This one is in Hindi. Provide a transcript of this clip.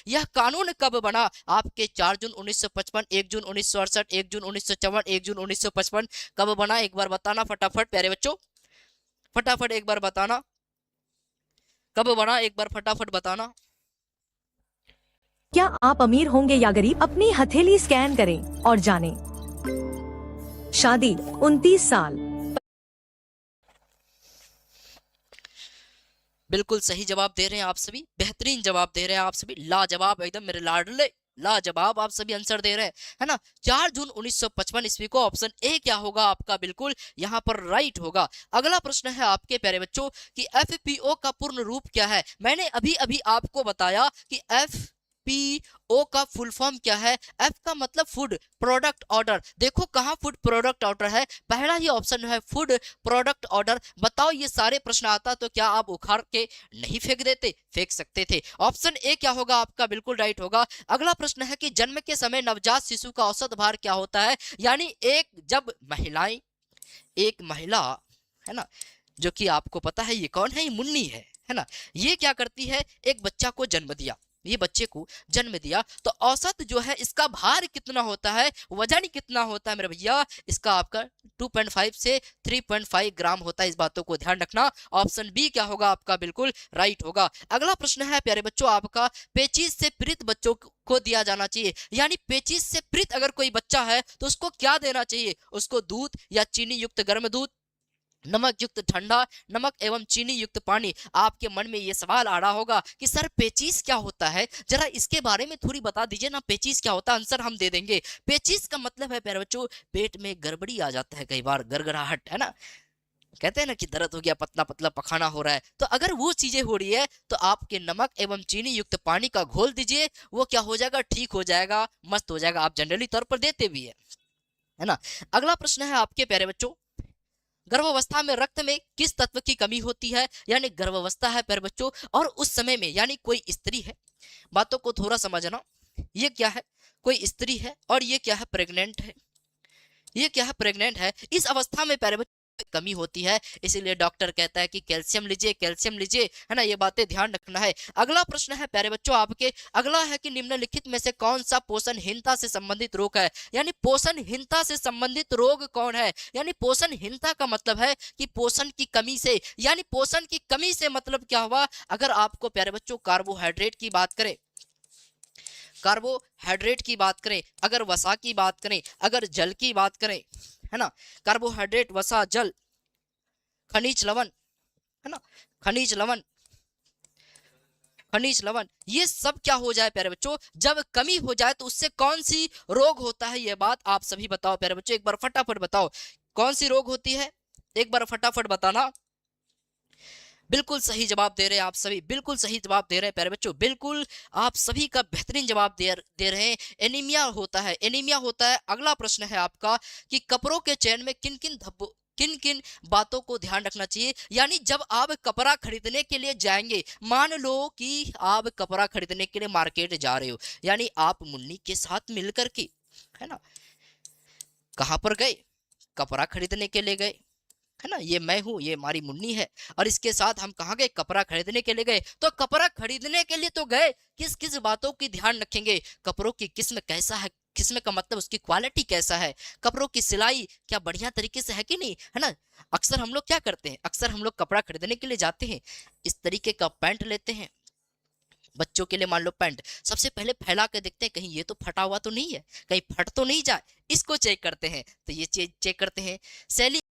यह कानून कब बना? आपके 4 जून 1955, 1 जून 1968, 1 जून 1954, 1 जून 1955 कब बना? एक बार बताना फटाफट प्यारे बच्चों, फटाफट एक बार बताना कब बना, एक बार फटाफट बताना। क्या आप अमीर होंगे या गरीब? अपनी हथेली स्कैन करें और जानें। शादी 29 साल। बिल्कुल सही जवाब दे रहे हैं आप सभी, बेहतरीन जवाब दे रहे हैं आप सभी, लाजवाब एकदम मेरे लाडले, लाजवाब आप सभी आंसर दे रहे हैं, है ना। 4 जून 1955 ईस्वी को ऑप्शन ए क्या होगा आपका, बिल्कुल यहाँ पर राइट होगा। अगला प्रश्न है आपके प्यारे बच्चों कि एफपीओ का पूर्ण रूप क्या है? मैंने अभी अभी आपको बताया कि एफपीओ का फुल फॉर्म क्या है। एफ का मतलब फूड प्रोडक्ट ऑर्डर, देखो कहाँ फूड प्रोडक्ट ऑर्डर है, पहला ही ऑप्शन है फूड प्रोडक्ट ऑर्डर। बताओ ये सारे प्रश्न आता तो क्या आप उखाड़ के नहीं फेंक देते? फेंक सकते थे। ऑप्शन ए क्या होगा आपका, बिल्कुल राइट होगा। अगला प्रश्न है कि जन्म के समय नवजात शिशु का औसत भार क्या होता है? यानी एक महिला, है ना, जो कि आपको पता है ये कौन है, ये मुन्नी है ना। ये क्या करती है, एक बच्चा को जन्म दिया, ये बच्चे को जन्म दिया तो औसत जो है इसका भार कितना होता है, वजन कितना होता है मेरे भैया, इसका आपका 2.5 से 3.5 ग्राम होता है। इस बातों को ध्यान रखना। ऑप्शन बी क्या होगा आपका, बिल्कुल राइट होगा। अगला प्रश्न है प्यारे बच्चों आपका, पेचिश से पीड़ित बच्चों को दिया जाना चाहिए, यानी पेचिश से पीड़ित अगर कोई बच्चा है तो उसको क्या देना चाहिए? उसको दूध या चीनी युक्त गर्म दूध, नमक युक्त ठंडा, नमक एवं चीनी युक्त पानी। आपके मन में ये सवाल आ रहा होगा कि सर पेचिश क्या होता है, जरा इसके बारे में थोड़ी बता दीजिए ना, पेचिश क्या होता है? आंसर हम दे देंगे। पेचिश का मतलब है प्यारे बच्चों, पेट में गड़बड़ी आ जाता है, कई बार गड़गड़ाहट, है ना, कहते हैं ना कि दर्द हो गया, पतला पतला पखाना हो रहा है, तो अगर वो चीजें हो रही है तो आपके नमक एवं चीनी युक्त पानी का घोल दीजिए, वो क्या हो जाएगा, ठीक हो जाएगा, मस्त हो जाएगा। आप जनरली तौर पर देते भी है ना। अगला प्रश्न है आपके प्यारे बच्चों, गर्भावस्था में रक्त में किस तत्व की कमी होती है? यानी गर्भावस्था है प्यारे बच्चों और उस समय में, यानी कोई स्त्री है, बातों को थोड़ा समझना, ये क्या है, कोई स्त्री है और ये क्या है, प्रेग्नेंट है, ये क्या है, प्रेग्नेंट है, इस अवस्था में प्यारे बच्चों कमी होती है, इसीलिए डॉक्टर कहता है कि कैल्शियम लीजिए, कैल्शियम लीजिए, है ना, ये बातें ध्यान रखना है। अगला प्रश्न है प्यारे बच्चों आपके, अगला है कि निम्नलिखित में से कौन सा पोषणहीनता से संबंधित रोग है? यानी पोषणहीनता से संबंधित रोग कौन है? यानी पोषणहीनता का मतलब है कि पोषण की कमी से, यानी पोषण की कमी से मतलब क्या हुआ? अगर आपको प्यारे बच्चों कार्बोहाइड्रेट की बात करें, कार्बोहाइड्रेट की बात करें, अगर वसा की बात करें, अगर जल की बात करें, है ना, कार्बोहाइड्रेट, वसा, जल, खनिज लवण, है ना, खनिज लवण, खनिज लवण, ये सब क्या हो जाए प्यारे बच्चों, जब कमी हो जाए तो उससे कौन सी रोग होता है? ये बात आप सभी बताओ प्यारे बच्चों, एक बार फटाफट बताओ कौन सी रोग होती है, एक बार फटाफट बताना। बिल्कुल सही जवाब दे रहे हैं आप सभी, बिल्कुल सही जवाब दे रहे हैं प्यारे बच्चों, बिल्कुल आप सभी का बेहतरीन जवाब दे रहे हैं। एनीमिया होता है, एनीमिया होता है। अगला प्रश्न है आपका कि कपड़ों के चयन में किन किन बातों को ध्यान रखना चाहिए? यानी जब आप कपड़ा खरीदने के लिए जाएंगे, मान लो कि आप कपड़ा खरीदने के लिए मार्केट जा रहे हो, यानी आप मुन्नी के साथ मिलकर के, है ना, कहां पर गए, कपड़ा खरीदने के लिए गए, है ना, ये मैं हूँ, ये हमारी मुन्नी है, और इसके साथ हम कहाँ गए, कपड़ा खरीदने के लिए गए। तो कपड़ा खरीदने के लिए तो गए, किस किस बातों की ध्यान रखेंगे? कपड़ों की किस्म कैसा है, किस्म का मतलब उसकी क्वालिटी कैसा है, कपड़ों की सिलाई क्या बढ़िया तरीके से है कि नहीं, है ना। अक्सर हम लोग क्या करते हैं, अक्सर हम लोग कपड़ा खरीदने के लिए जाते हैं, इस तरीके का पैंट लेते हैं, बच्चों के लिए मान लो पैंट, सबसे पहले फैला के देखते हैं कहीं ये तो फटा हुआ तो नहीं है, कहीं फट तो नहीं जाए, इसको चेक करते हैं, तो ये चेक करते हैं। सैली